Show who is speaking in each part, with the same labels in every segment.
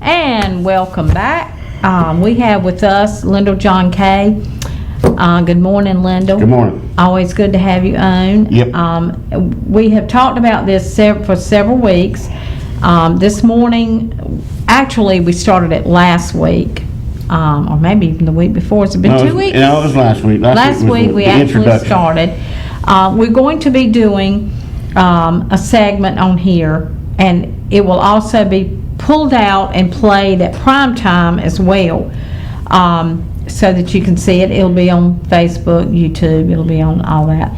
Speaker 1: And welcome back. We have with us Lyndall John Kay. Good morning, Lyndall.
Speaker 2: Good morning.
Speaker 1: Always good to have you on.
Speaker 2: Yep.
Speaker 1: We have talked about this for several weeks. This morning, actually, we started it last week, or maybe even the week before. Has it been 2 weeks?
Speaker 2: No, it was last week.
Speaker 1: Last week we actually started. We're going to be doing a segment on here, and it will also be pulled out and played at prime time as well, so that you can see it. It'll be on Facebook, YouTube, it'll be on all that.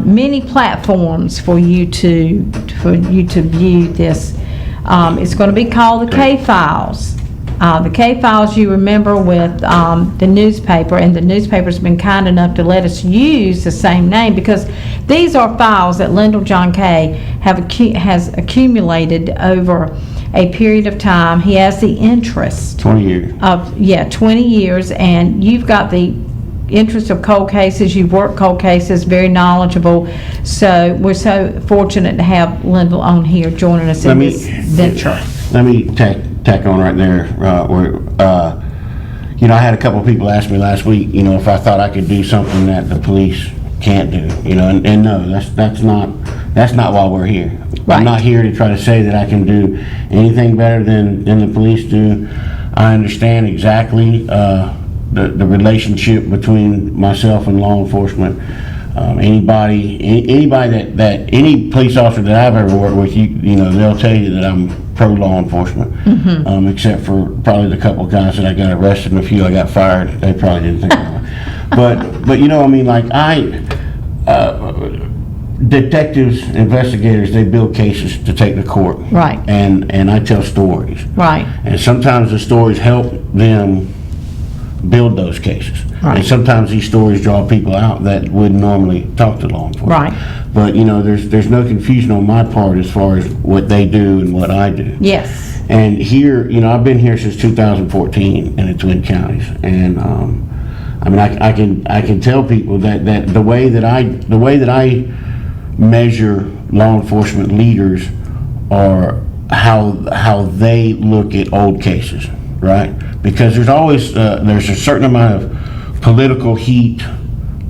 Speaker 1: Many platforms for you to view this. It's going to be called the K-Files. The K-Files, you remember, with the newspaper, and the newspaper's been kind enough to let us use the same name because these are files that Lyndall John Kay has accumulated over a period of time. He has the interest
Speaker 2: 20 years.
Speaker 1: 20 years, and you've got the interest of cold cases. You've worked cold cases, very knowledgeable. So we're so fortunate to have Lyndall on here joining us in this venture.
Speaker 2: Let me tack on right there. I had a couple of people ask me last week, if I thought I could do something that the police can't do, and no, that's not why we're here.
Speaker 1: Right.
Speaker 2: I'm not here to try to say that I can do anything better than the police do. I understand exactly the relationship between myself and law enforcement. Anybody that any police officer that I've ever worked with, they'll tell you that I'm pro law enforcement. Mm-hmm. Except for probably the couple of guys that I got arrested and a few I got fired. They probably didn't think that way. Detectives, investigators, they build cases to take to court.
Speaker 1: Right.
Speaker 2: And I tell stories.
Speaker 1: Right.
Speaker 2: And sometimes the stories help them build those cases.
Speaker 1: Right.
Speaker 2: And sometimes these stories draw people out that wouldn't normally talk to law enforcement.
Speaker 1: Right.
Speaker 2: But there's no confusion on my part as far as what they do and what I do.
Speaker 1: Yes.
Speaker 2: And here, I've been here since 2014 in the Twin Counties, and I can tell people that the way that I measure law enforcement leaders are how they look at old cases, right? Because there's always there's a certain amount of political heat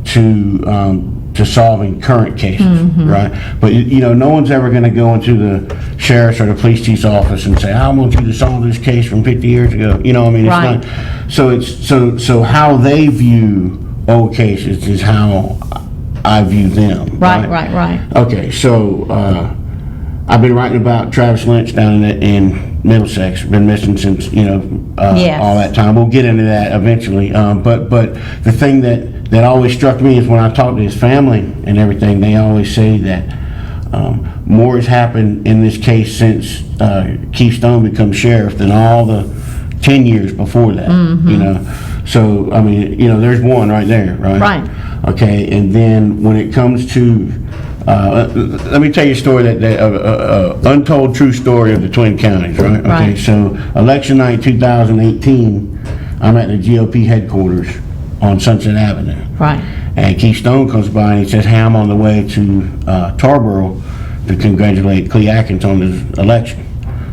Speaker 2: to solving current cases, mm-hmm. right? But no one's ever going to go into the sheriff's or the police chief's office and say, "I want you to solve this case from 50 years ago." It's
Speaker 1: right.
Speaker 2: not. So how they view old cases is how I view them.
Speaker 1: Right.
Speaker 2: Okay, so I've been writing about Travis Lynch down in Middlesex. Been missing since
Speaker 1: yes.
Speaker 2: all that time. We'll get into that eventually. But the thing that always struck me is when I talk to his family and everything, they always say that more has happened in this case since Keith Stone became sheriff than all the 10 years before that. Mm-hmm. So there's one right there, right?
Speaker 1: Right.
Speaker 2: Okay, and then when it comes to let me tell you a story that untold true story of the Twin Counties, right? Okay,
Speaker 1: right.
Speaker 2: So election night 2018, I'm at the GOP headquarters on Sunset Avenue.
Speaker 1: Right.
Speaker 2: And Keith Stone comes by and he says, "Hey, I'm on the way to Tarboro to congratulate Clee Atkins on his election."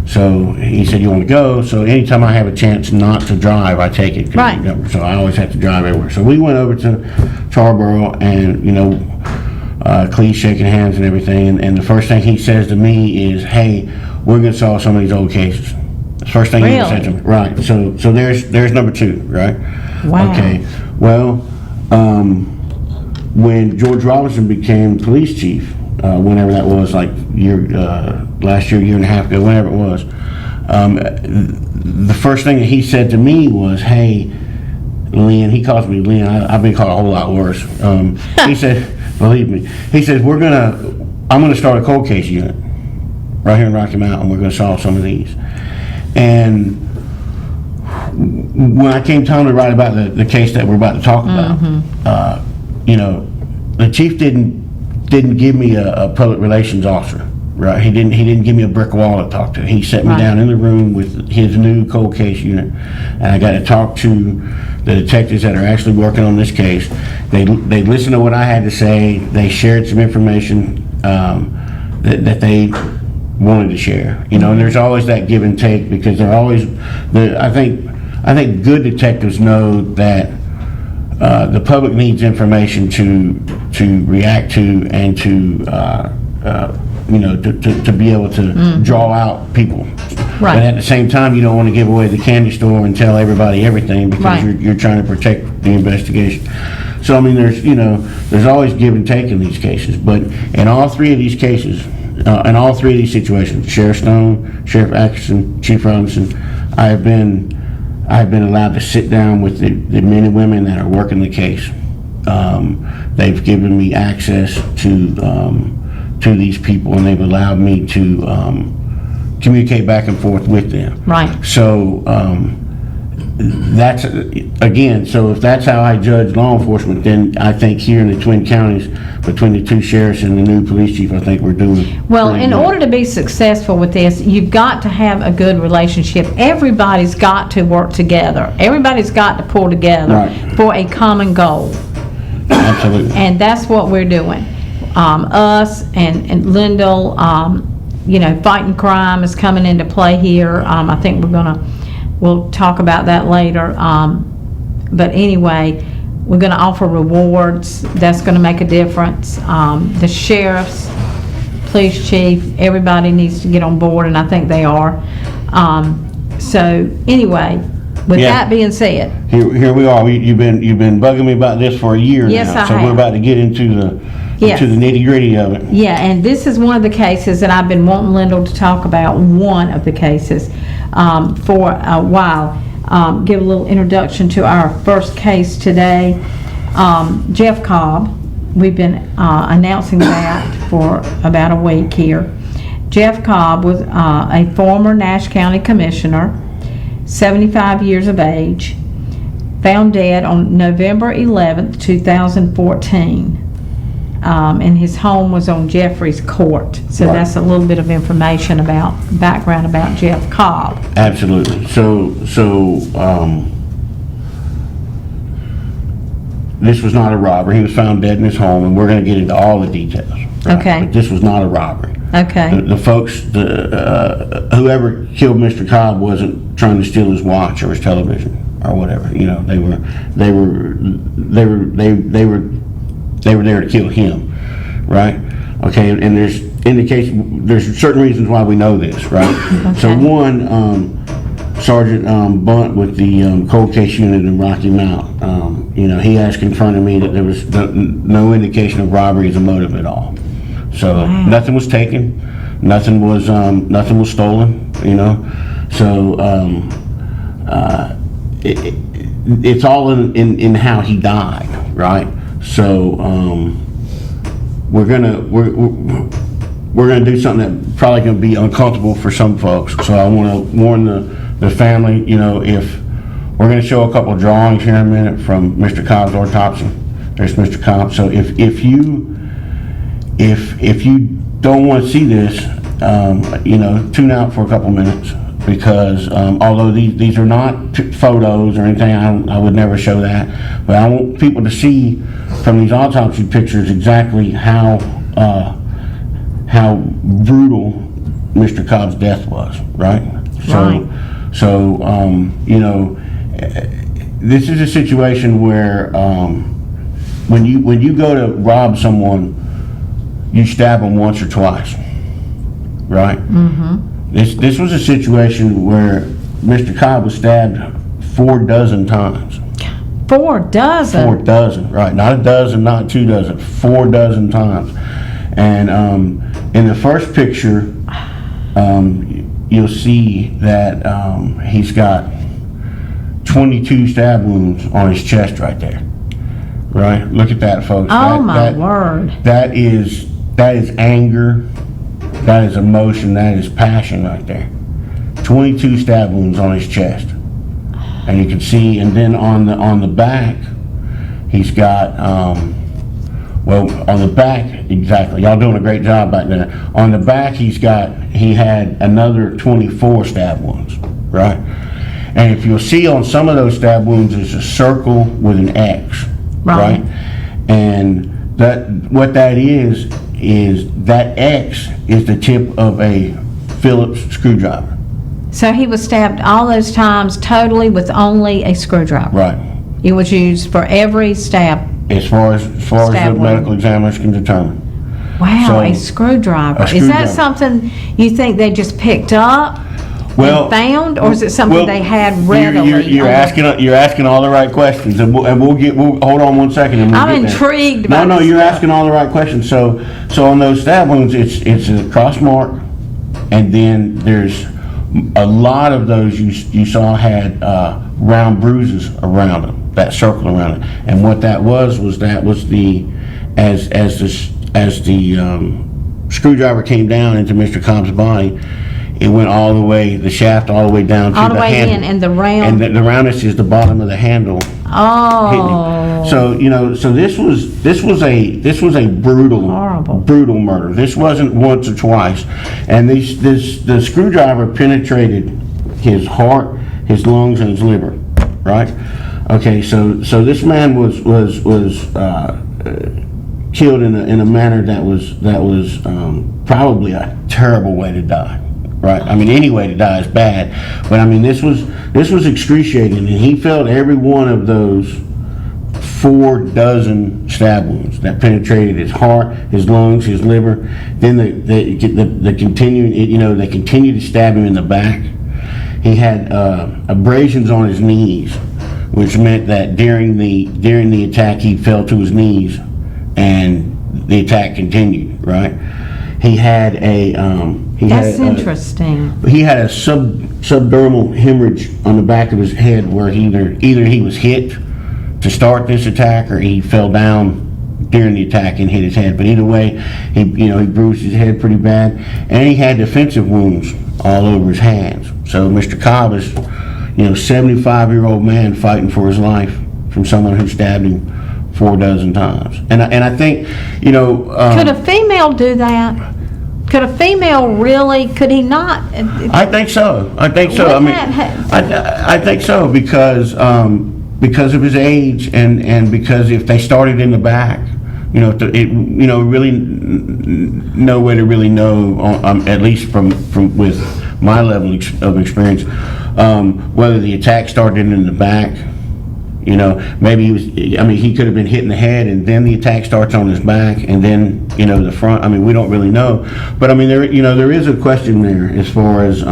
Speaker 2: So he said, "You want to go?" So anytime I have a chance not to drive, I take it.
Speaker 1: Right.
Speaker 2: So I always have to drive everywhere. So we went over to Tarboro, and Clee shaking hands and everything. And the first thing he says to me is, "Hey, we're going to solve some of these old cases." The first thing he ever said to me. Right. So there's number two. Right.
Speaker 1: Wow.
Speaker 2: Okay. Well, when George Robinson became police chief, whenever that was, like last year and a half ago, whenever it was, the first thing that he said to me was, "Hey, Lynn," he calls me Lynn, I've been called a whole lot worse. He said, believe me, he says, I'm gonna start a cold case unit right here in Rocky Mountain. We're gonna solve some of these. And when I came time to write about the case that we're about to talk about, mm-hmm. The chief didn't give me a public relations officer, right? He didn't give me a brick wall to talk to. He set me down in the room with his new cold case unit, and I got to talk to the detectives that are actually working on this case. They listened to what I had to say. They shared some information that they wanted to share, you know, and there's always that give and take, because they're always, I think good detectives know that the public needs information to react to, and to you know, to be able to draw out people.
Speaker 1: Right.
Speaker 2: But at the same time, you don't want to give away the candy store and tell everybody everything, because
Speaker 1: Right.
Speaker 2: you're trying to protect the investigation. So I mean, there's always give and take in these cases. But in all three of these cases, in all three of these situations, Sheriff Stone, Sheriff Atkinson, Chief Robinson, I have been allowed to sit down with the men and women that are working the case. They've given me access to these people, and they've allowed me to communicate back and forth with them.
Speaker 1: Right.
Speaker 2: So that's, again, so if that's how I judge law enforcement, then I think here in the Twin Counties, between the two sheriffs and the new police chief, I think we're doing
Speaker 1: Well,
Speaker 2: pretty
Speaker 1: in
Speaker 2: good.
Speaker 1: order to be successful with this, you've got to have a good relationship. Everybody's got to work together. Everybody's got to pull together
Speaker 2: Right.
Speaker 1: for a common goal.
Speaker 2: Absolutely.
Speaker 1: And that's what we're doing. Us and Lyndall, you know, fighting crime is coming into play here. I think we'll talk about that later. But anyway, we're gonna offer rewards. That's gonna make a difference. The sheriffs, police chief, everybody needs to get on board, and I think they are. So anyway, with
Speaker 2: Yeah.
Speaker 1: that being said,
Speaker 2: Here we are. You've been bugging me about this for a year
Speaker 1: Yes,
Speaker 2: now.
Speaker 1: I
Speaker 2: So we're
Speaker 1: have.
Speaker 2: about to get into the
Speaker 1: Yes.
Speaker 2: nitty-gritty of it.
Speaker 1: yeah, and this is one of the cases that I've been wanting Lyndall to talk about, one of the cases, for a while. Give a little introduction to our first case today. Jeff Cobb, we've been announcing that for about a week here. Jeff Cobb was a former Nash County Commissioner, 75 years of age, found dead on November 11th, 2014. And his home was on Jeffries Court. So
Speaker 2: Right.
Speaker 1: that's a little bit of information about, background about Jeff Cobb.
Speaker 2: Absolutely. So this was not a robbery. He was found dead in his home, and we're going to get into all the details. right?
Speaker 1: Okay.
Speaker 2: But this was not a robbery.
Speaker 1: Okay.
Speaker 2: The folks, whoever killed Mr. Cobb wasn't trying to steal his watch or his television or whatever. You know, they were there to kill him, right? Okay, and there's there's certain reasons why we know this, right? So
Speaker 1: Okay.
Speaker 2: one, Sergeant Bunt with the cold case unit in Rocky Mount, you know, he has confronted me that there was no indication of robbery as a motive at all. So nothing was taken, nothing was stolen, you know. So it's all in how he died, right? So we're gonna do something that probably gonna be uncomfortable for some folks. So I want to warn the family. You know, if we're gonna show a couple of drawings here in a minute from Mr. Cobb's autopsy. There's Mr. Cobb. So if you don't want to see this, you know, tune out for a couple minutes, because although these are not photos or anything, I would never show that, but I want people to see from these autopsy pictures exactly how brutal Mr. Cobb's death was, right?
Speaker 1: Right.
Speaker 2: So you know, this is a situation where when you go to rob someone, you stab them once or twice, right? Mm-hmm. This was a situation where Mr. Cobb was stabbed 4 dozen times.
Speaker 1: 4 dozen?
Speaker 2: 4 dozen, right? Not a dozen, not 2 dozen, 4 dozen times. And in the first picture, you'll see that he's got 22 stab wounds on his chest right there. Right? Look at that, folks.
Speaker 1: Oh, my word.
Speaker 2: That is anger. That is emotion. That is passion right there. 22 stab wounds on his chest. And you can see, and then on the back, he's got, well, on the back, exactly. Y'all doing a great job back there. On the back, he had another 24 stab wounds, right? And if you'll see on some of those stab wounds, there's a circle with an X, right? And what that is that X is the tip of a Phillips screwdriver.
Speaker 1: So he was stabbed all those times totally with only a screwdriver?
Speaker 2: Right.
Speaker 1: It was used for every stab?
Speaker 2: As far as
Speaker 1: Stab
Speaker 2: the
Speaker 1: wound.
Speaker 2: medical examiners can determine.
Speaker 1: Wow,
Speaker 2: So,
Speaker 1: a screwdriver.
Speaker 2: a
Speaker 1: Is that
Speaker 2: screwdriver.
Speaker 1: something you think they just picked up and found, or is it something
Speaker 2: well,
Speaker 1: they had
Speaker 2: you're-
Speaker 1: readily?
Speaker 2: You're asking all the right questions, and we'll hold on one second and we'll
Speaker 1: I'm
Speaker 2: get there.
Speaker 1: intrigued
Speaker 2: No,
Speaker 1: by
Speaker 2: no,
Speaker 1: this
Speaker 2: you're
Speaker 1: stuff.
Speaker 2: asking all the right questions. So on those stab wounds, it's a cross mark, and then there's a lot of those you saw had round bruises around them, that circle around it. And what that was the as the screwdriver came down into Mr. Cobb's body, it went all the way, the shaft all the way down to
Speaker 1: All the
Speaker 2: the
Speaker 1: way
Speaker 2: handle.
Speaker 1: in, and the round-
Speaker 2: And the roundness is the bottom of the handle.
Speaker 1: Oh.
Speaker 2: Hitting. So this was a brutal,
Speaker 1: Horrible.
Speaker 2: brutal murder. This wasn't once or twice, and the screwdriver penetrated his heart, his lungs, and his liver. Right? Okay. So this man was killed in a manner that was probably a terrible way to die. Right? I mean, any way to die is bad, but I mean this was excruciating, and he felt every one of those 4 dozen stab wounds that penetrated his heart, his lungs, his liver. Then the continuing, they continued to stab him in the back. He had abrasions on his knees, which meant that during the attack he fell to his knees, and the attack continued. Right? He had
Speaker 1: That's interesting.
Speaker 2: He had a subdermal hemorrhage on the back of his head, where either he was hit to start this attack, or he fell down during the attack and hit his head. But either way, he bruised his head pretty bad, and he had defensive wounds all over his hands. So Mr. Cobb is, 75-year-old man fighting for his life from someone who stabbed him 4 dozen times. And I think,
Speaker 1: Could a female do that? Could a female really, could he not?
Speaker 2: I think so. I think so. I mean, I think so because of his age, and because if they started in the back, really no way to really know, at least from with my level of experience, whether the attack started in the back. Maybe he could have been hit in the head, and then the attack starts on his back, and then, the front. I mean, we don't really know. But I mean, there is a question there as far as,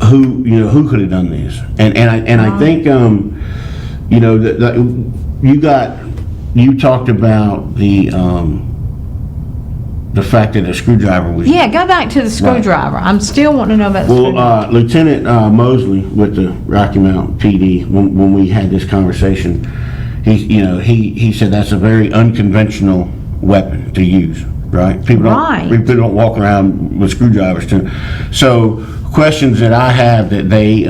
Speaker 2: who could have done this. And I think, you talked about the fact that a screwdriver was.
Speaker 1: Yeah, go back to the screwdriver. I'm still wanting to know about the screwdriver.
Speaker 2: Lieutenant Mosley with the Rocky Mount PD, when we had this conversation, he said that's a very unconventional weapon to use, right? People don't walk around with screwdrivers too. So questions that I have that they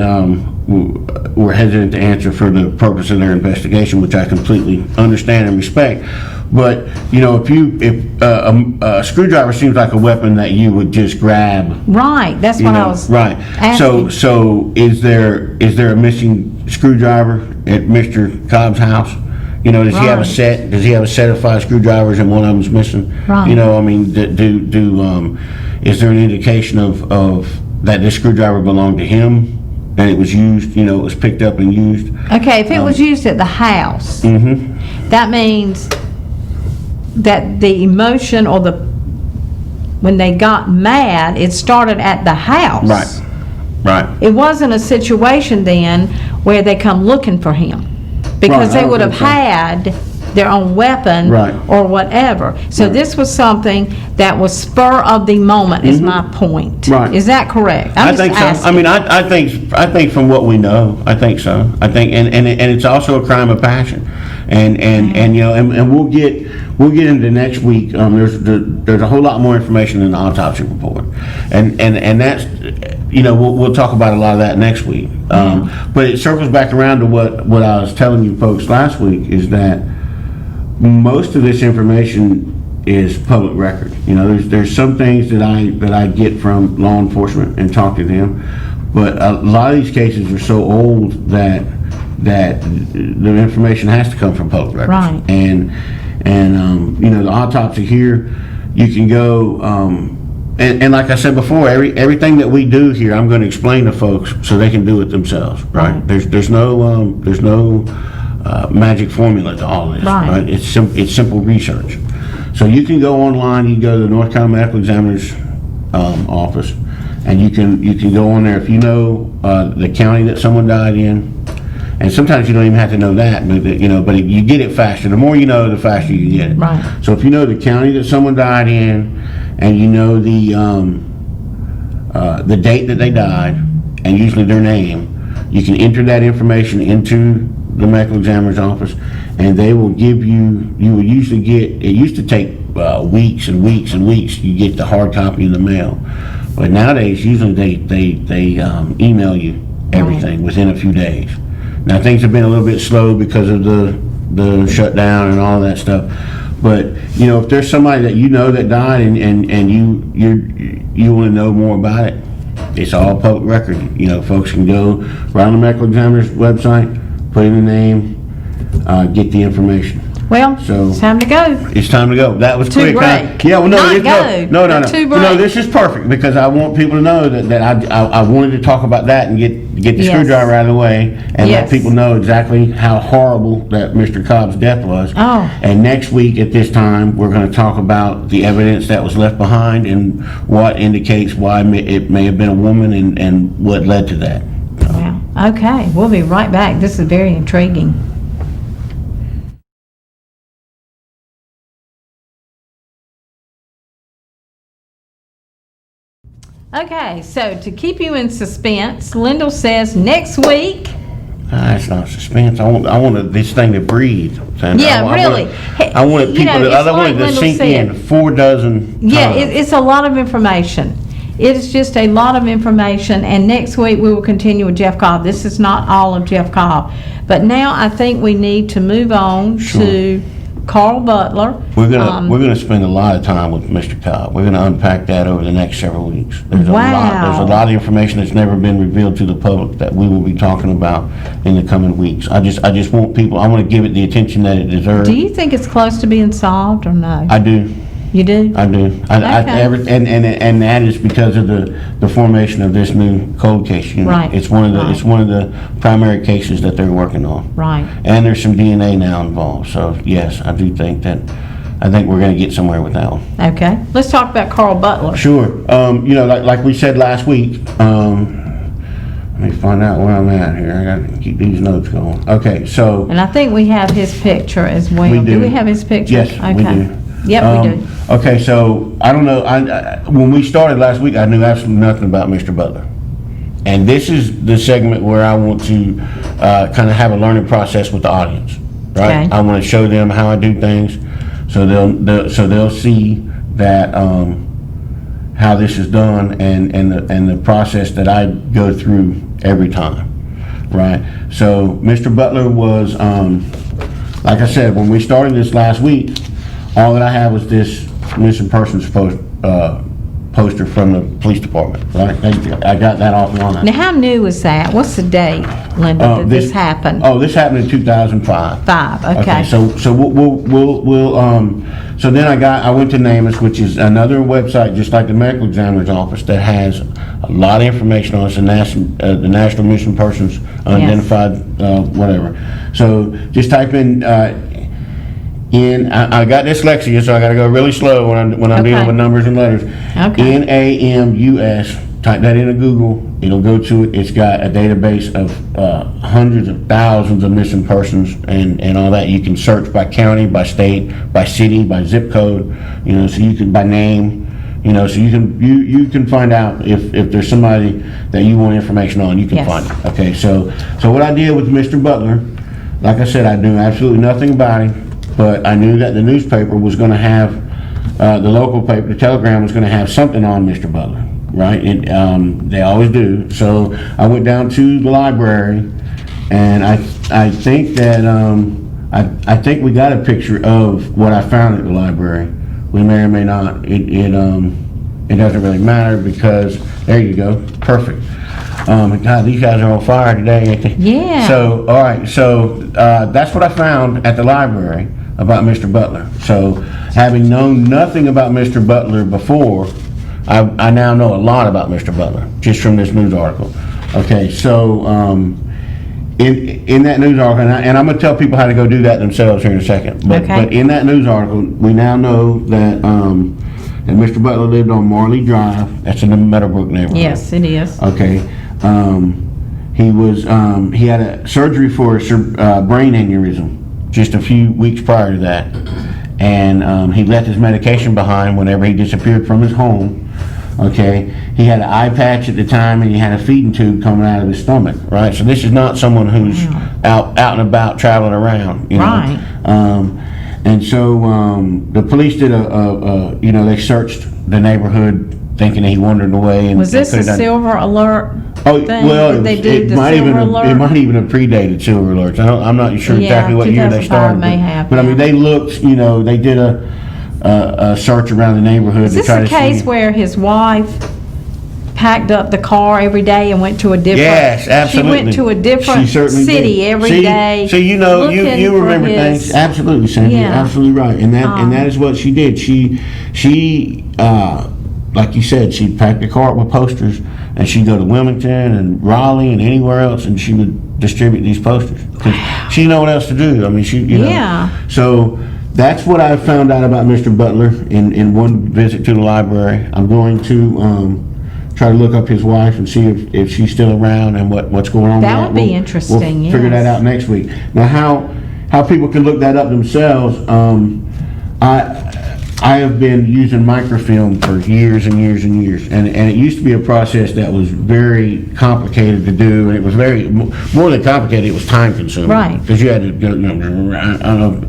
Speaker 2: were hesitant to answer for the purpose of their investigation, which I completely understand and respect. But if a screwdriver seems like a weapon that you would just grab.
Speaker 1: Right, that's what I was
Speaker 2: right.
Speaker 1: asking.
Speaker 2: So is there a missing screwdriver at Mr. Cobb's house? Does he have a set? Does he have a set of 5 screwdrivers and one of them's missing?
Speaker 1: Right.
Speaker 2: I mean, is there an indication of that this screwdriver belonged to him and it was used? It was picked up and used.
Speaker 1: Okay, if it was used at the house, that means that the emotion or when they got mad, it started at the house.
Speaker 2: Right.
Speaker 1: It wasn't a situation then where they come looking for him, because
Speaker 2: Right, I
Speaker 1: they would
Speaker 2: don't
Speaker 1: have
Speaker 2: think
Speaker 1: had their own weapon
Speaker 2: Right.
Speaker 1: or whatever. So this was something that was spur of the moment, is my point.
Speaker 2: Right.
Speaker 1: Is that correct?
Speaker 2: I think so. I mean, I think from what we know, I think so. I think, and it's also a crime of passion, and we'll get into next week. There's a whole lot more information in the autopsy report, and that's, we'll talk about a lot of that next week. But it circles back around to what I was telling you folks last week, is that most of this information is public record. There's some things that I get from law enforcement and talk to them, but a lot of these cases are so old that the information has to come from public records.
Speaker 1: Right.
Speaker 2: And the autopsy here, you can go and like I said before, everything that we do here, I'm gonna explain to folks so they can do it themselves, right?
Speaker 1: Right.
Speaker 2: There's no magic formula to all this,
Speaker 1: Right.
Speaker 2: right? It's simple research. So you can go online, you can go to the North Carolina Medical Examiner's office, and you can go on there if you know the county that someone died in. And sometimes you don't even have to know that, but but you get it faster. The more you know, the faster you get it.
Speaker 1: Right.
Speaker 2: So if you know the county that someone died in, and you know the date that they died, and usually their name, you can enter that information into the medical examiner's office, and they will give you. You will usually get. It used to take weeks and weeks and weeks. You get the hard copy in the mail, but nowadays usually they email you everything within a few days. Now things have been a little bit slow because of the shutdown and all that stuff. But if there's somebody that you know that died and you want to know more about it, it's all public record. Folks can go right on the medical examiner's website, put in the name, get the information.
Speaker 1: Well,
Speaker 2: So-
Speaker 1: it's time to go.
Speaker 2: It's time to go. That was
Speaker 1: To
Speaker 2: quick, huh?
Speaker 1: break.
Speaker 2: Yeah, well, no,
Speaker 1: Not
Speaker 2: it's
Speaker 1: go,
Speaker 2: no.
Speaker 1: but to
Speaker 2: No,
Speaker 1: break.
Speaker 2: this is perfect because I want people to know that I wanted to talk about that and get the
Speaker 1: Yes.
Speaker 2: screwdriver out of the way and
Speaker 1: Yes.
Speaker 2: let people know exactly how horrible that Mr. Cobb's death was.
Speaker 1: Oh.
Speaker 2: And next week at this time, we're going to talk about the evidence that was left behind and what indicates why it may have been a woman and what led to that.
Speaker 1: Wow. Okay, we'll be right back. This is very intriguing. Okay, so to keep you in suspense, Lyndall says next week.
Speaker 2: It's not suspense. I want this thing to breathe. Sandra.
Speaker 1: Yeah, really.
Speaker 2: I wanted
Speaker 1: You
Speaker 2: people
Speaker 1: know,
Speaker 2: to. I
Speaker 1: it's
Speaker 2: wanted
Speaker 1: like
Speaker 2: to
Speaker 1: Lyndall
Speaker 2: sink
Speaker 1: said.
Speaker 2: in 4 dozen.
Speaker 1: Yeah,
Speaker 2: times.
Speaker 1: it's a lot of information. It's just a lot of information, and next week we will continue with Jeff Cobb. This is not all of Jeff Cobb. But now I think we need to move on to Carl Butler.
Speaker 2: We're gonna spend a lot of time with Mr. Cobb. We're gonna unpack that over the next several weeks. There's
Speaker 1: Wow.
Speaker 2: a lot of information that's never been revealed to the public that we will be talking about in the coming weeks. I just want people. I want to give it the attention that it deserves.
Speaker 1: Do you think it's close to being solved or no?
Speaker 2: I do.
Speaker 1: You do?
Speaker 2: I do.
Speaker 1: Okay.
Speaker 2: And that is because of the formation of this new cold case unit.
Speaker 1: Right.
Speaker 2: It's one of the primary cases that they're working on.
Speaker 1: Right.
Speaker 2: And there's some DNA now involved. So yes, I do think we're going to get somewhere with that one.
Speaker 1: Okay. Let's talk about Carl Butler.
Speaker 2: Sure. Like we said last week. Let me find out where I'm at here. I got to keep these notes going. Okay. So.
Speaker 1: And I think we have his picture as well.
Speaker 2: We do.
Speaker 1: We have his picture?
Speaker 2: Yes, we
Speaker 1: Okay.
Speaker 2: do.
Speaker 1: Yep, we do.
Speaker 2: Okay, so I don't know. When we started last week, I knew absolutely nothing about Mr. Butler, and this is the segment where I want to kind of have a learning process with the audience. Right?
Speaker 1: Okay.
Speaker 2: I want to show them how I do things, so they'll see that how this is done and the process that I go through every time. Right. So Mr. Butler was, like I said, when we started this last week. All that I have was this missing persons poster from the police department, right? I got that offline.
Speaker 1: Now, how new is that? What's the date, Linda, that this happened?
Speaker 2: Oh, this happened in 2005.
Speaker 1: Okay.
Speaker 2: So so then I went to NamUs, which is another website just like the medical examiner's office that has a lot of information on us, the National Missing Persons Unidentified, whatever. So just type in. I got dyslexia, so I got to go really slow when I'm dealing with numbers and letters.
Speaker 1: Okay.
Speaker 2: NAMUS. Type that into Google. It'll go to it. It's got a database of hundreds of thousands of missing persons and all that. You can search by county, by state, by city, by zip code. So you can by name. So you can find out if there's somebody that you want information on. You can
Speaker 1: Yes.
Speaker 2: find it. Okay. So what I did with Mr. Butler, like I said, I knew absolutely nothing about him. But I knew that the newspaper was going to have, the local paper, the Telegram was going to have something on Mr. Butler, right? They always do. So I went down to the library, and I think that I think we got a picture of what I found at the library. We may or may not. It doesn't really matter because there you go, perfect. God, these guys are on fire today, ain't they?
Speaker 1: Yeah.
Speaker 2: So, all right. So that's what I found at the library about Mr. Butler. So, having known nothing about Mr. Butler before, I now know a lot about Mr. Butler, just from this news article. Okay, so, in that news article, and I'm gonna tell people how to go do that themselves here in a second. But in that news article, we now know that, that Mr. Butler lived on Marley Drive, that's in the Meadowbrook neighborhood.
Speaker 1: Yes, it is.
Speaker 2: Okay, he had a surgery for a brain aneurysm just a few weeks prior to that. And he left his medication behind whenever he disappeared from his home. Okay, he had an eye patch at the time, and he had a feeding tube coming out of his stomach. Right, so this is not someone who's out and about traveling around. You know?
Speaker 1: Right.
Speaker 2: And so the police did they searched the neighborhood thinking that he wandered away. And
Speaker 1: Was this a Silver Alert
Speaker 2: Oh,
Speaker 1: thing?
Speaker 2: well,
Speaker 1: Did they do
Speaker 2: it
Speaker 1: the
Speaker 2: might
Speaker 1: Silver
Speaker 2: even
Speaker 1: Alert?
Speaker 2: it might even have predated Silver Alerts. I'm not sure
Speaker 1: Yeah,
Speaker 2: exactly what year they
Speaker 1: 2005
Speaker 2: started.
Speaker 1: may have,
Speaker 2: but I mean,
Speaker 1: yeah.
Speaker 2: they looked. They did a search around the neighborhood
Speaker 1: Is
Speaker 2: to
Speaker 1: this
Speaker 2: try
Speaker 1: the
Speaker 2: to
Speaker 1: case
Speaker 2: see.
Speaker 1: where his wife packed up the car every day and went to a different?
Speaker 2: Yes, absolutely.
Speaker 1: She went to a different
Speaker 2: She certainly
Speaker 1: city
Speaker 2: did.
Speaker 1: every
Speaker 2: See,
Speaker 1: day.
Speaker 2: So you
Speaker 1: looking for
Speaker 2: remember
Speaker 1: his-
Speaker 2: things. Absolutely, Sandy.
Speaker 1: Yeah.
Speaker 2: Absolutely right. And that is what she did. She like you said, she'd pack the car up with posters, and she'd go to Wilmington and Raleigh and anywhere else, and she would distribute these posters. 'Cause she didn't know what else to do. I mean,
Speaker 1: Yeah.
Speaker 2: So that's what I found out about Mr. Butler in one visit to the library. I'm going to try to look up his wife and see if she's still around and what's going on.
Speaker 1: That
Speaker 2: with
Speaker 1: would be
Speaker 2: We'll
Speaker 1: interesting,
Speaker 2: figure that
Speaker 1: yes.
Speaker 2: out next week. Now, how people can look that up themselves, I have been using microfilm for years and years and years, and it used to be a process that was very complicated to do, and it was more than complicated, it was time consuming.
Speaker 1: Right.
Speaker 2: Because you had to go, I don't know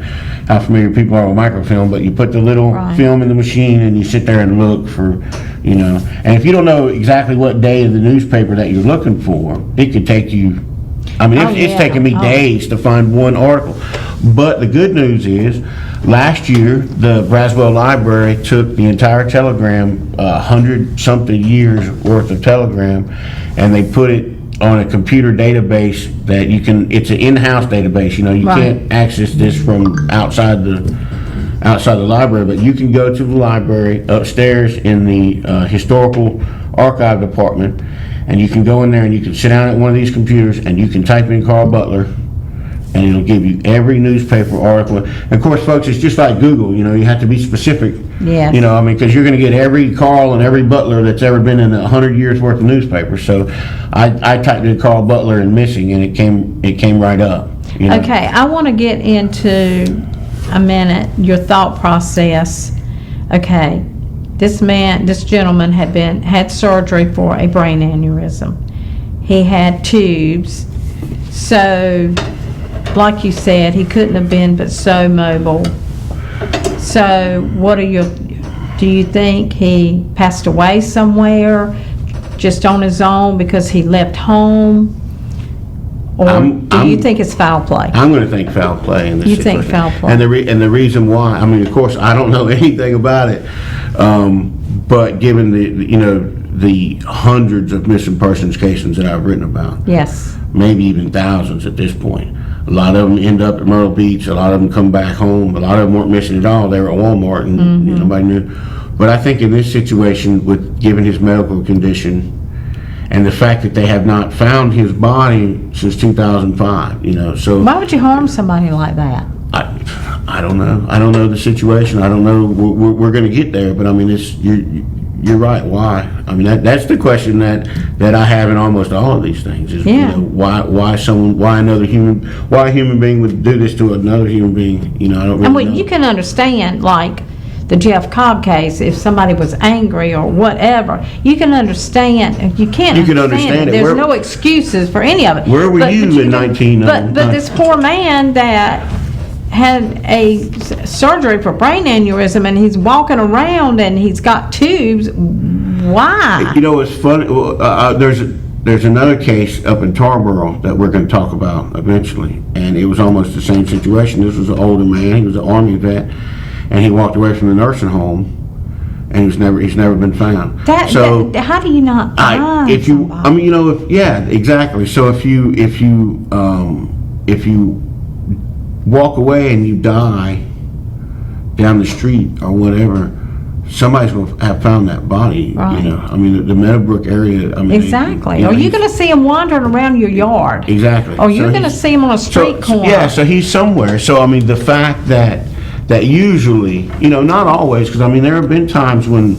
Speaker 2: how familiar people are with microfilm, but you put the little
Speaker 1: Right.
Speaker 2: film in the machine and you sit there and look for, and if you don't know exactly what day of the newspaper that you're looking for, it could take you, it's
Speaker 1: yeah.
Speaker 2: taken me
Speaker 1: Oh.
Speaker 2: days to find one article. But the good news is, last year, the Braswell Library took the entire Telegram, 100-something years worth of Telegram, and they put it on a computer database that it's an in-house database. You
Speaker 1: Right.
Speaker 2: can't access this from outside the library, but you can go to the library upstairs in the historical archive department, and you can go in there and you can sit down at one of these computers and you can type in Carl Butler, and it'll give you every newspaper article. And of course, folks, it's just like Google, you have to be specific.
Speaker 1: Yes.
Speaker 2: Because you're going to get every Carl and every Butler that's ever been in 100 years worth of newspapers. So I typed in Carl Butler and missing, and it came right up.
Speaker 1: Okay, I want to get into a minute your thought process. Okay, this gentleman had surgery for a brain aneurysm. He had tubes, so like you said, he couldn't have been but so mobile. So do you think he passed away somewhere just on his own because he left home? Or do you think it's foul play?
Speaker 2: I'm going to think foul play in this
Speaker 1: You
Speaker 2: situation.
Speaker 1: think foul play?
Speaker 2: And the reason why, of course, I don't know anything about it, but given the hundreds of missing persons cases that I've written about,
Speaker 1: Yes.
Speaker 2: maybe even thousands at this point. A lot of them end up at Myrtle Beach. A lot of them come back home. A lot of them weren't missing at all. They were at Walmart and nobody knew. But I think in this situation, given his medical condition and the fact that they have not found his body since 2005, so
Speaker 1: Why would you harm somebody like that?
Speaker 2: I don't know. I don't know the situation. I don't know. We're going to get there, but you're right. Why? That's the question that I have in almost all of these things. Is
Speaker 1: Yeah.
Speaker 2: why a human being would do this to another human being? I don't really know.
Speaker 1: You can understand, like the Jeff Cobb case, if somebody was angry or whatever, you can understand. You can't.
Speaker 2: You can understand it.
Speaker 1: There's no excuses for any of it.
Speaker 2: Where were you in 1999?
Speaker 1: But this poor man that had a surgery for brain aneurysm, and he's walking around and he's got tubes. Why?
Speaker 2: It's funny. There's another case up in Tarboro that we're going to talk about eventually, and it was almost the same situation. This was an older man. He was an Army vet, and he walked away from the nursing home, and he's never been found.
Speaker 1: How do you not find somebody?
Speaker 2: Exactly. So if you walk away and you die down the street or whatever, somebody's going to have found that body.
Speaker 1: Right.
Speaker 2: You know, I mean, the Meadowbrook area. I mean,
Speaker 1: Exactly.
Speaker 2: you know,
Speaker 1: Or you're going to see him wandering around your yard.
Speaker 2: exactly.
Speaker 1: Or you're
Speaker 2: So
Speaker 1: going to
Speaker 2: he's-
Speaker 1: see him on a street corner.
Speaker 2: Yeah, so he's somewhere. So I mean, the fact that usually, you know, not always, because I mean, there have been times when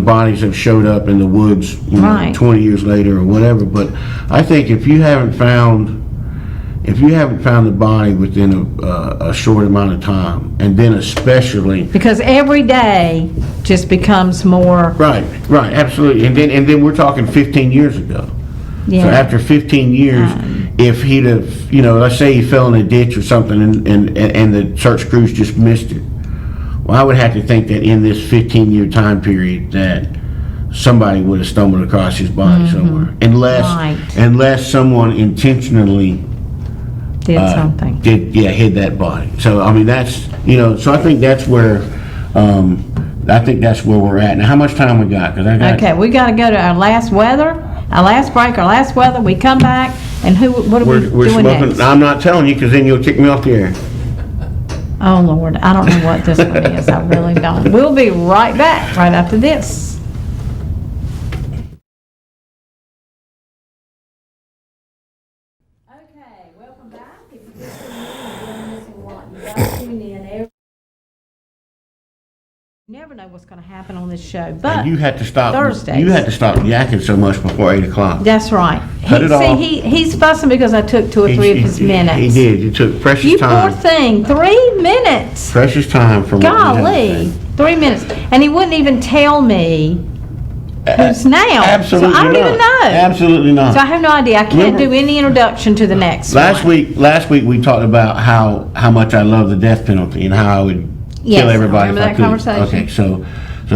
Speaker 2: bodies have showed up in the woods, you know,
Speaker 1: Right.
Speaker 2: 20 years later or whatever. But I think if you haven't found the body within a short amount of time, and then especially
Speaker 1: Because every day just becomes more,
Speaker 2: right, absolutely, and then we're talking 15 years ago. So
Speaker 1: yeah.
Speaker 2: after 15 years, if he'd have, you know, let's say he fell in a ditch or something and the search crews just missed it. Well, I would have to think that in this 15-year time period that somebody would have stumbled across his body somewhere.
Speaker 1: Right.
Speaker 2: Unless someone intentionally
Speaker 1: Did something.
Speaker 2: hid that body. So, I mean, that's, you know, so I think that's where we're at. Now, how much time we got? 'Cause I got.
Speaker 1: Okay, we got to go to our last break, our last weather. We come back, and what are we
Speaker 2: We're
Speaker 1: doing
Speaker 2: smoking.
Speaker 1: next?
Speaker 2: I'm not telling you, because then you'll kick me off the air.
Speaker 1: Oh, Lord, I don't know what this one is. I really don't. We'll be right back, right after this. Okay, welcome back. If you just missing what you got tuned in. You never know what's going to happen on this show, but
Speaker 2: And you had to stop.
Speaker 1: Thursdays.
Speaker 2: You had to stop yakking so much before 8 o'clock.
Speaker 1: that's right.
Speaker 2: Cut it off.
Speaker 1: He's fussing because I took 2 or 3 of his minutes.
Speaker 2: He did. You took precious
Speaker 1: You
Speaker 2: time.
Speaker 1: poor thing, 3 minutes.
Speaker 2: Precious time from what you had to
Speaker 1: Golly,
Speaker 2: say.
Speaker 1: 3 minutes. And he wouldn't even tell me who's now.
Speaker 2: Absolutely
Speaker 1: So I don't
Speaker 2: not.
Speaker 1: even know.
Speaker 2: Absolutely not.
Speaker 1: So I have no idea. I can't
Speaker 2: Remember-
Speaker 1: do any introduction to the next
Speaker 2: Last
Speaker 1: one.
Speaker 2: week we talked about how much I love the death penalty and how I would
Speaker 1: Yes,
Speaker 2: kill
Speaker 1: I
Speaker 2: everybody
Speaker 1: remember
Speaker 2: if I
Speaker 1: that
Speaker 2: could.
Speaker 1: conversation.
Speaker 2: Okay, so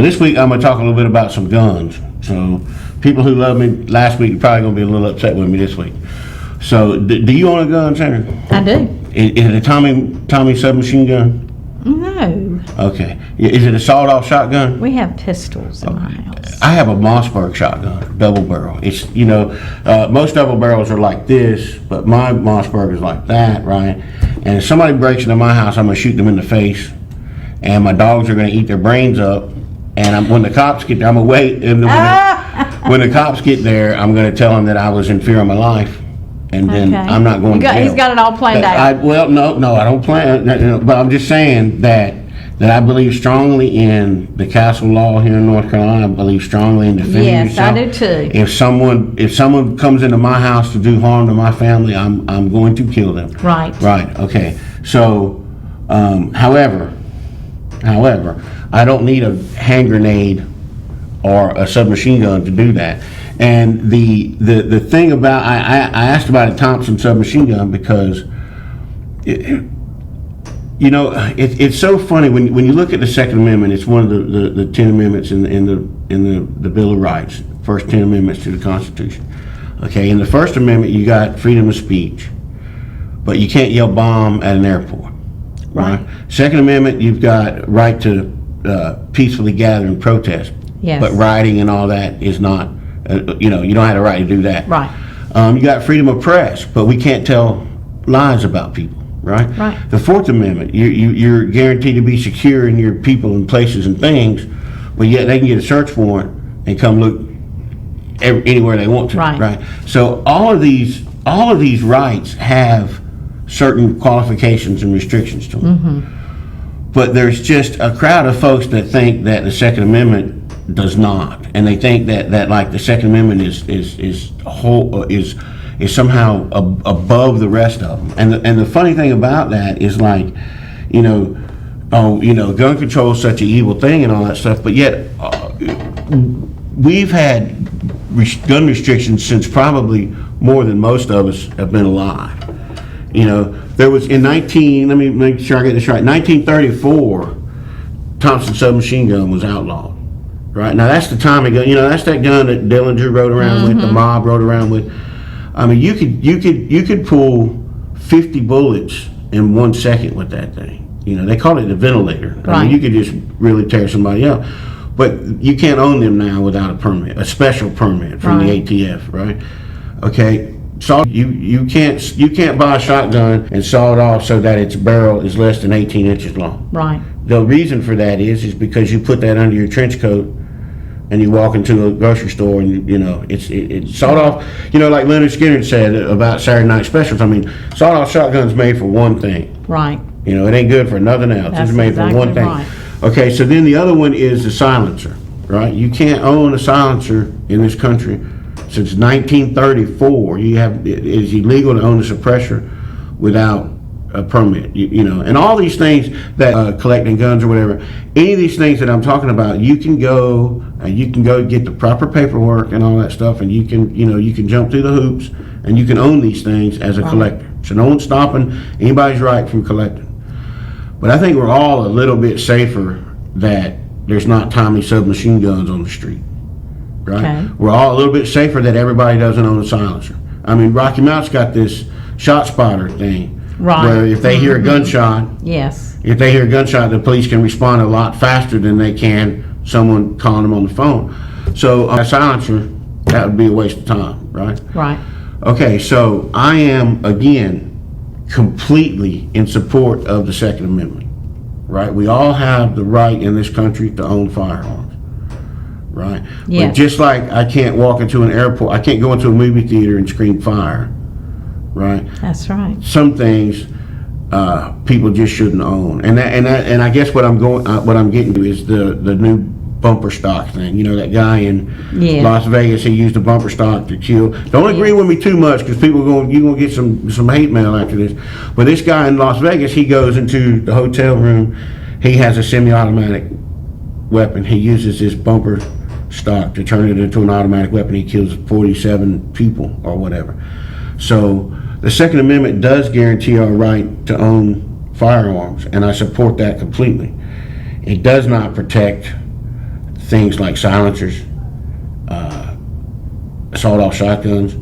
Speaker 2: this week I'm gonna talk a little bit about some guns. So people who loved me last week are probably gonna be a little upset with me this week. So do you own a gun, Sandra?
Speaker 1: I do.
Speaker 2: Is it a Tommy submachine gun?
Speaker 1: No,
Speaker 2: Okay. Is it a sawed-off shotgun?
Speaker 1: we have pistols in my house.
Speaker 2: I have a Mossberg shotgun, double barrel. It's, you know, most double barrels are like this, but my Mossberg is like that, right? And if somebody breaks into my house, I'm gonna shoot them in the face, and my dogs are gonna eat their brains up. And when the cops get there, I'm gonna wait. And when the cops get there, I'm gonna tell them that I was in fear of my life, and then
Speaker 1: Okay.
Speaker 2: I'm not going to jail.
Speaker 1: He's got it all planned out.
Speaker 2: Well, no, I don't plan. But I'm just saying that I believe strongly in the castle law here in North Carolina. I believe strongly in defending
Speaker 1: Yes,
Speaker 2: yourself.
Speaker 1: I do too.
Speaker 2: If someone comes into my house to do harm to my family, I'm going to kill them.
Speaker 1: Right.
Speaker 2: Right. Okay. So, however, I don't need a hand grenade or a submachine gun to do that. And the thing about I asked about a Thompson submachine gun because it's so funny when you look at the Second Amendment. It's one of the 10 amendments in the Bill of Rights, first 10 amendments to the Constitution. Okay, in the First Amendment you got freedom of speech, but you can't yell bomb at an airport. Right. Second Amendment, you've got right to peacefully gather and protest.
Speaker 1: Yes.
Speaker 2: But rioting and all that is not, you don't have a right to do that.
Speaker 1: Right.
Speaker 2: You got freedom of press, but we can't tell lies about people. Right.
Speaker 1: Right.
Speaker 2: The Fourth Amendment, you're guaranteed to be secure in your people and places and things, but yet they can get a search warrant and come look anywhere they want to.
Speaker 1: Right.
Speaker 2: So all of these rights have certain qualifications and restrictions to them.
Speaker 1: Mm-hmm.
Speaker 2: But there's just a crowd of folks that think that the Second Amendment does not, and they think that like the Second Amendment is somehow above the rest of them. And the funny thing about that is like, gun control is such an evil thing and all that stuff, but yet we've had gun restrictions since probably more than most of us have been alive. There was let me make sure I get this right, 1934, Thompson submachine gun was outlawed. Right, now that's the Tommy gun, that's that gun that Dillinger rode around with, the mob rode around with. I mean, you could pull 50 bullets in 1 second with that thing. They call it the ventilator. I
Speaker 1: Right.
Speaker 2: mean, you could just really tear somebody up. But you can't own them now without a permit, a special permit from the
Speaker 1: Right.
Speaker 2: ATF, right? Okay, You can't buy a shotgun and saw it off so that its barrel is less than 18 inches long.
Speaker 1: Right.
Speaker 2: The reason for that is because you put that under your trench coat and you walk into a grocery store and it's sawed off. Like Leonard Skinner said about Saturday Night Specials. I mean, sawed off shotgun's made for one thing.
Speaker 1: Right.
Speaker 2: It ain't good for nothing else.
Speaker 1: That's
Speaker 2: It's made for one
Speaker 1: exactly
Speaker 2: thing.
Speaker 1: right.
Speaker 2: Okay, so then the other one is the silencer, right? You can't own a silencer in this country since 1934. It is illegal to own a suppressor without a permit. And all these things that collecting guns or whatever, any of these things that I'm talking about, you can go get the proper paperwork and all that stuff, and you can jump through the hoops and you can own these things as a collector. So no one's stopping anybody's right from collecting. But I think we're all a little bit safer that there's not Tommy submachine guns on the street, right?
Speaker 1: Okay.
Speaker 2: We're all a little bit safer that everybody doesn't own a silencer. I mean, Rocky Mount's got this shot spotter thing,
Speaker 1: Right.
Speaker 2: where if they hear a gunshot,
Speaker 1: Yes.
Speaker 2: the police can respond a lot faster than they can someone calling them on the phone. So a silencer, that would be a waste of time, right?
Speaker 1: Right.
Speaker 2: Okay, so I am, again, completely in support of the Second Amendment, right? We all have the right in this country to own firearms, right?
Speaker 1: Yes.
Speaker 2: But just like I can't walk into an airport, I can't go into a movie theater and scream fire, right?
Speaker 1: That's right.
Speaker 2: Some things people just shouldn't own, and I guess what I'm getting to is the new bumper stock thing. That guy in Las Vegas, he used a bumper stock to kill. Don't agree with me too much because you're gonna get some hate mail after this. But this guy in Las Vegas, he goes into the hotel room. He has a semi-automatic weapon. He uses this bumper stock to turn it into an automatic weapon. He kills 47 people or whatever. So the Second Amendment does guarantee our right to own firearms, and I support that completely. It does not protect things like silencers, sawed-off shotguns,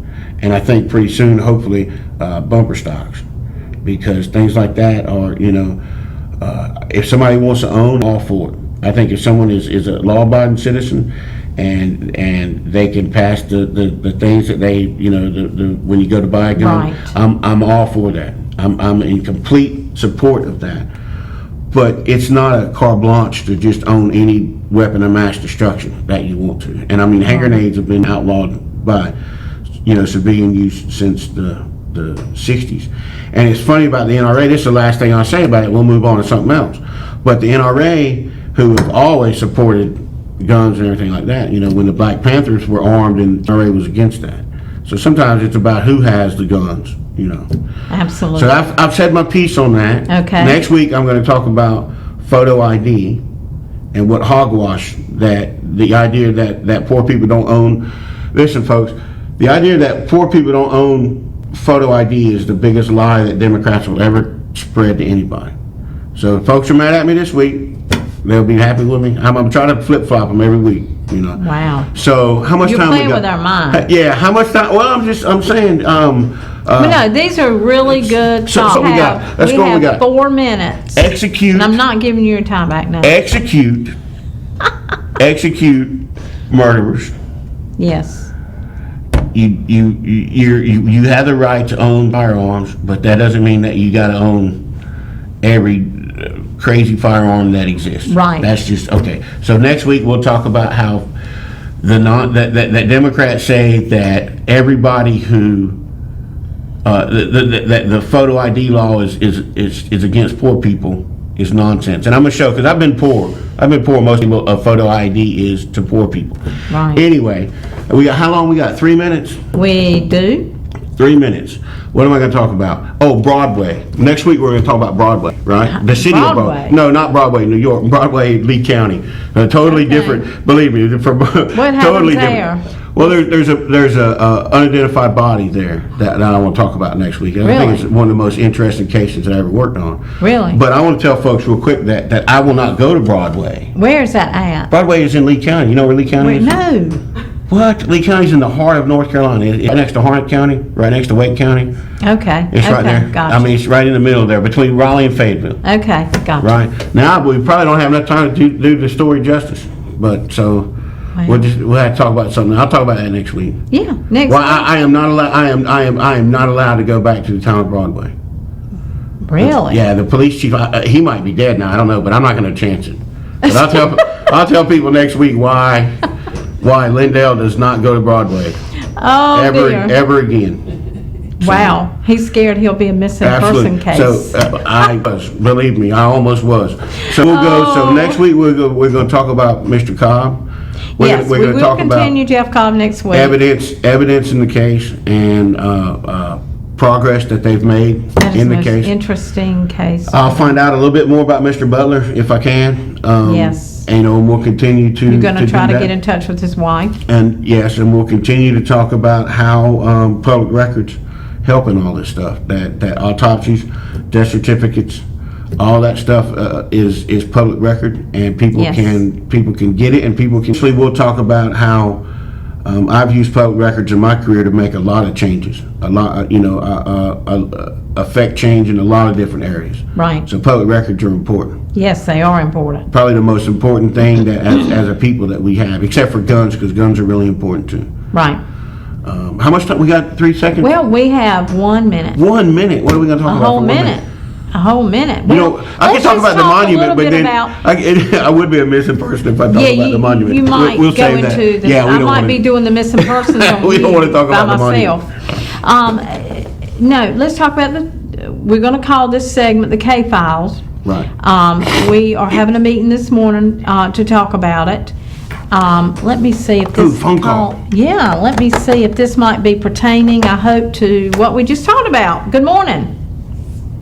Speaker 2: and I think pretty soon, hopefully, bumper stocks, because things like that are, if somebody wants to own, all for it. I think if someone is a law-abiding citizen and they can pass the things that they, when you go to buy a gun,
Speaker 1: Right.
Speaker 2: I'm all for that. I'm in complete support of that. But it's not a carte blanche to just own any weapon of mass destruction that you want to. And I mean, hand grenades have been outlawed by, civilian use since the 60s. And it's funny about the NRA, this is the last thing I'll say about it, we'll move on to something else. But the NRA, who have always supported guns and everything like that, when the Black Panthers were armed and the NRA was against that. So sometimes it's about who has the guns,
Speaker 1: Absolutely.
Speaker 2: So I've said my piece on that.
Speaker 1: Okay.
Speaker 2: Next week I'm going to talk about photo ID and what hogwash the idea that poor people don't own. Listen, folks, the idea that poor people don't own photo ID is the biggest lie that Democrats will ever spread to anybody. So if folks are mad at me this week, they'll be happy with me. I'm trying to flip-flop them every week,
Speaker 1: Wow.
Speaker 2: So how much
Speaker 1: You're
Speaker 2: time we
Speaker 1: playing
Speaker 2: got?
Speaker 1: with our mind.
Speaker 2: Yeah, how much time? Well, I'm saying,
Speaker 1: But no, these are really good
Speaker 2: so
Speaker 1: thoughts.
Speaker 2: we got- let's go what we got.
Speaker 1: 4 minutes.
Speaker 2: execute.
Speaker 1: And I'm not giving you your time back now.
Speaker 2: Execute murderers.
Speaker 1: Yes.
Speaker 2: You have the right to own firearms, but that doesn't mean that you got to own every crazy firearm that exists.
Speaker 1: Right.
Speaker 2: That's just okay. So next week we'll talk about how that Democrats say that everybody who the photo ID law is against poor people is nonsense. And I'm gonna show, because I've been poor most of a photo ID is to poor people.
Speaker 1: Right.
Speaker 2: Anyway, how long we got? 3 minutes?
Speaker 1: We do.
Speaker 2: 3 minutes. What am I going to talk about? Oh, Broadway. Next week we're going to talk about Broadway, right? The city of
Speaker 1: Broadway?
Speaker 2: Broadway. No, not Broadway, New York. Broadway, Lee County. Totally
Speaker 1: Okay.
Speaker 2: different. Believe me,
Speaker 1: What happens
Speaker 2: totally
Speaker 1: there?
Speaker 2: different. Well, there's a unidentified body there that I want to talk about next week. I
Speaker 1: Really?
Speaker 2: think it's one of the most interesting cases that I ever worked on.
Speaker 1: Really?
Speaker 2: But I want to tell folks real quick that I will not go to Broadway.
Speaker 1: Where's that at?
Speaker 2: Broadway is in Lee County. You know where Lee County is?
Speaker 1: No.
Speaker 2: What? Lee County's in the heart of North Carolina. It's right next to Harnett County, right next to Wake County.
Speaker 1: Okay.
Speaker 2: It's right there.
Speaker 1: Gotcha.
Speaker 2: I mean, it's right in the middle there, between Raleigh and Fayetteville.
Speaker 1: Okay. Gotcha.
Speaker 2: Right. Now, we probably don't have enough time to do the story justice. But so, We'll have to talk about something. I'll talk about that next week.
Speaker 1: Yeah, next
Speaker 2: Well,
Speaker 1: week.
Speaker 2: I am not allowed, I am not allowed to go back to the town of Broadway.
Speaker 1: Really?
Speaker 2: Yeah, the police chief, he might be dead now, I don't know, but I'm not gonna chance it. But I'll tell people next week why Lindell does not go to Broadway
Speaker 1: Oh, dear.
Speaker 2: ever again.
Speaker 1: Wow, he's scared he'll be a missing person case.
Speaker 2: So, I was, believe me, I almost was. So we'll go, so
Speaker 1: Oh.
Speaker 2: next week, we're gonna talk about Mr. Cobb.
Speaker 1: Yes, we
Speaker 2: gonna
Speaker 1: will
Speaker 2: talk about
Speaker 1: continue Jeff Cobb next week.
Speaker 2: evidence in the case and, progress that they've made
Speaker 1: That is
Speaker 2: in
Speaker 1: the
Speaker 2: the
Speaker 1: most
Speaker 2: case.
Speaker 1: interesting case.
Speaker 2: I'll find out a little bit more about Mr. Butler if I can.
Speaker 1: Yes.
Speaker 2: And we'll continue to.
Speaker 1: You're gonna try
Speaker 2: do
Speaker 1: to
Speaker 2: that.
Speaker 1: get in touch with his wife?
Speaker 2: And yes, and we'll continue to talk about how, public records help in all this stuff, that autopsies, death certificates, all that stuff, is public record, and people
Speaker 1: Yes.
Speaker 2: can get it, and people can, so we'll talk about how, I've used public records in my career to make a lot of changes, a lot, affect change in a lot of different areas.
Speaker 1: Right.
Speaker 2: So public records are important.
Speaker 1: Yes, they are important.
Speaker 2: Probably the most important thing that as a people that we have, except for guns, because guns are really important too.
Speaker 1: Right.
Speaker 2: How much time, we got 3 seconds?
Speaker 1: Well, we have 1 minute.
Speaker 2: 1 minute, what are we gonna talk
Speaker 1: A
Speaker 2: about
Speaker 1: whole
Speaker 2: for 1
Speaker 1: minute. A whole minute.
Speaker 2: You know, I can talk about the monument, but then,
Speaker 1: About,
Speaker 2: I would be a missing person if I talk
Speaker 1: yeah,
Speaker 2: about the monument.
Speaker 1: you might
Speaker 2: We'll
Speaker 1: go
Speaker 2: save that.
Speaker 1: into the,
Speaker 2: Yeah, we
Speaker 1: I
Speaker 2: don't
Speaker 1: might
Speaker 2: wanna-
Speaker 1: be doing the missing persons on
Speaker 2: We don't
Speaker 1: you
Speaker 2: wanna talk
Speaker 1: by
Speaker 2: about the monument.
Speaker 1: myself. No, let's talk about we're gonna call this segment the K-Files.
Speaker 2: Right.
Speaker 1: We are having a meeting this morning, to talk about it. Let me see if
Speaker 2: Ooh,
Speaker 1: this.
Speaker 2: phone call.
Speaker 1: Yeah, let me see if this might be pertaining, I hope, to what we just talked about. Good morning.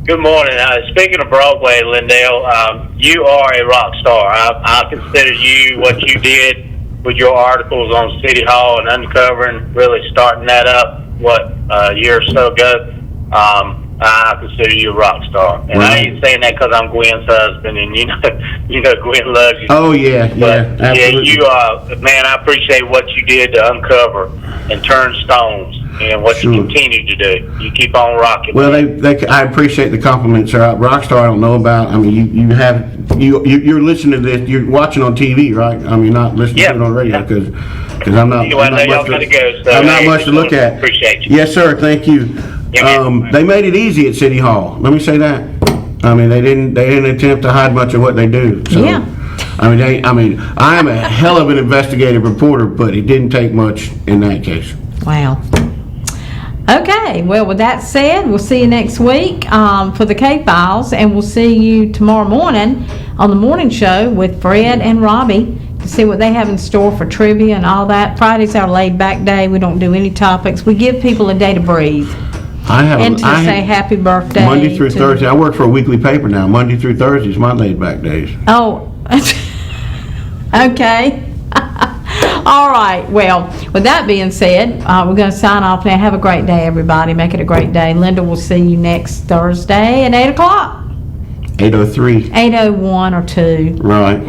Speaker 3: Good morning. Speaking of Broadway, Lindell, you are a rock star. I consider you what you did with your articles on City Hall and uncovering, really starting that up, a year or so ago. I consider you a rock star, and I ain't saying that because I'm Gwen's husband, and you know Gwen loves you.
Speaker 2: Oh, yeah,
Speaker 3: But
Speaker 2: yeah, absolutely.
Speaker 3: man, I appreciate what you did to uncover and turn stones, and what
Speaker 2: Sure.
Speaker 3: you continue to do. You keep on rocking.
Speaker 2: Well,
Speaker 3: man.
Speaker 2: I appreciate the compliments, sir. Rockstar, I don't know about, I mean, you're listening to this, you're watching on TV, right? I mean, not listening to it on radio, because I'm not.
Speaker 3: Well, I know y'all gotta go, so
Speaker 2: I'm not
Speaker 3: hey,
Speaker 2: much to look at.
Speaker 3: appreciate you.
Speaker 2: Yes, sir, thank you.
Speaker 3: Yeah, man.
Speaker 2: They made it easy at City Hall, let me say that. I mean, they didn't attempt to hide much of what they do, so.
Speaker 1: Yeah.
Speaker 2: I mean, I am a hell of an investigative reporter, but it didn't take much in that case.
Speaker 1: Wow. Okay, well, with that said, we'll see you next week for the K-Files, and we'll see you tomorrow morning on the morning show with Fred and Robbie to see what they have in store for trivia and all that. Friday's our laid-back day. We don't do any topics. We give people a day to breathe and to say happy birthday.
Speaker 2: Monday through Thursday. I work for a weekly paper now. Monday through Thursday is my laid-back days.
Speaker 1: Oh, okay. All right, well, with that being said, we're going to sign off now. Have a great day, everybody. Make it a great day. Linda will see you next Thursday at 8 o'clock.
Speaker 2: 8:03.
Speaker 1: 8:01 or 2.
Speaker 2: Right.